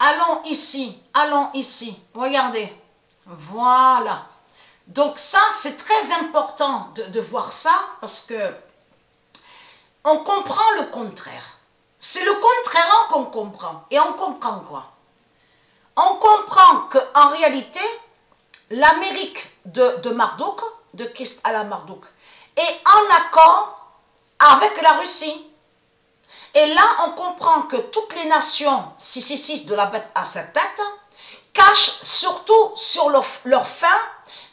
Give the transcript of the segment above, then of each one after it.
allons ici, regardez, voilà. Donc ça, c'est très important de voir ça, parce que on comprend le contraire. C'est le contraire qu'on comprend. Et on comprend quoi? On comprend qu'en réalité, l'Amérique de Marduk, de Christ à la Marduk, est en accord avec la Russie. Et là, on comprend que toutes les nations 666 de la bête à sept têtes cachent surtout sur leur fin,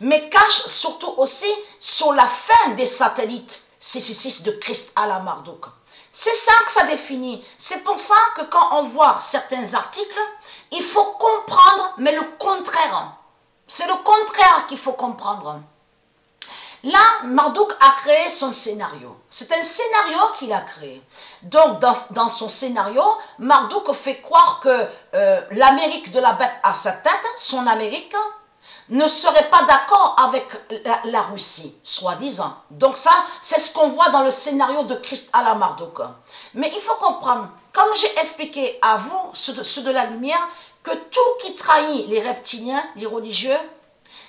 mais cachent surtout aussi sur la fin des satellites 666 de Christ à la Marduk. C'est ça que ça définit. C'est pour ça que quand on voit certains articles, il faut comprendre, mais le contraire. C'est le contraire qu'il faut comprendre. Là, Marduk a créé son scénario. C'est un scénario qu'il a créé. Donc, dans son scénario, Marduk fait croire que l'Amérique de la bête à sa tête, son Amérique, ne serait pas d'accord avec la Russie, soi-disant. Donc ça, c'est ce qu'on voit dans le scénario de Christ à la Marduk. Mais il faut comprendre, comme j'ai expliqué à vous, ceux de la lumière, que tout qui trahit les reptiliens, les religieux,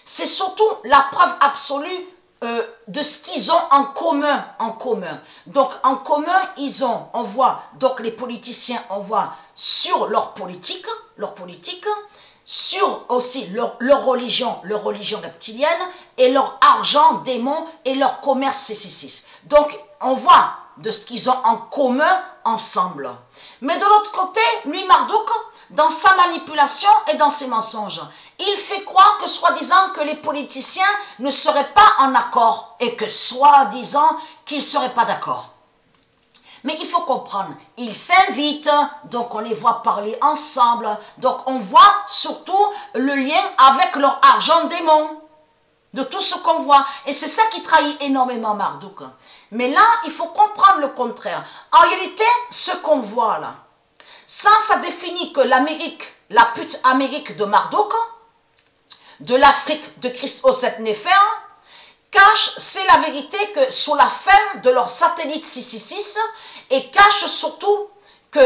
c'est surtout la preuve absolue de ce qu'ils ont en commun, Donc en commun, on voit, donc les politiciens, on voit sur leur politique, sur aussi leur religion reptilienne, et leur argent démon et leur commerce 666. Donc on voit de ce qu'ils ont en commun ensemble. Mais de l'autre côté, lui Marduk, dans sa manipulation et dans ses mensonges, il fait croire que soi-disant que les politiciens ne seraient pas en accord et que soi-disant qu'ils ne seraient pas d'accord. Mais il faut comprendre, ils s'invitent, donc on les voit parler ensemble, donc on voit surtout le lien avec leur argent démon, de tout ce qu'on voit. Et c'est ça qui trahit énormément Marduk. Mais là, il faut comprendre le contraire. En réalité, ce qu'on voit là, ça définit que l'Amérique, la pute Amérique de Marduk, de l'Afrique de Christ au 7 Néfer, cache, c'est la vérité, que sur la fin de leur satellite 666, et cache surtout que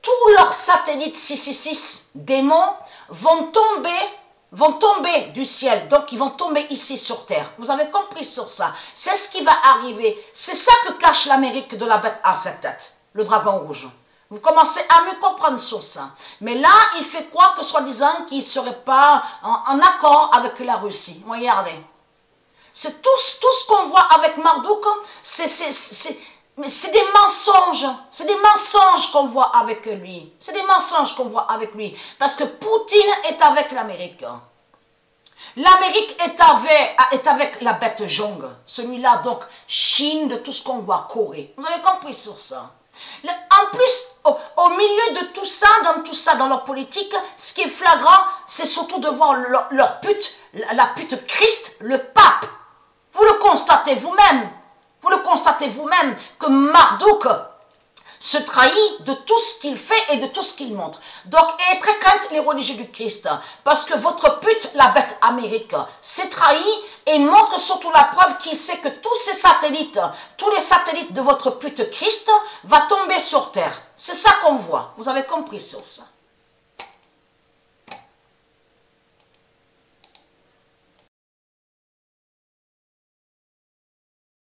tous leurs satellites 666 démons vont tomber du ciel, donc ils vont tomber ici sur terre. Vous avez compris sur ça? C'est ce qui va arriver. C'est ça que cache l'Amérique de la bête à sept têtes, le dragon rouge. Vous commencez à me comprendre sur ça. Mais là, il fait croire que soi-disant qu'il ne serait pas en accord avec la Russie. Regardez. C'est tout ce qu'on voit avec Marduk, c'est des mensonges. C'est des mensonges qu'on voit avec lui. C'est des mensonges qu'on voit avec lui. Parce que Poutine est avec l'Amérique. L'Amérique est avec la bête Jong. Celui-là, donc, Chine, de tout ce qu'on voit, Corée. Vous avez compris sur ça? En plus, au milieu de tout ça, dans leur politique, ce qui est flagrant, c'est surtout de voir leur pute, la pute Christ, le pape. Vous le constatez vous-même. Vous le constatez vous-même que Marduk se trahit de tout ce qu'il fait et de tout ce qu'il montre. Donc, ayez très crainte les religieux du Christ, parce que votre pute, la bête Amérique, s'est trahi et montre surtout la preuve qu'il sait que tous les satellites de votre pute Christ va tomber sur terre. C'est ça qu'on voit. Vous avez compris sur ça.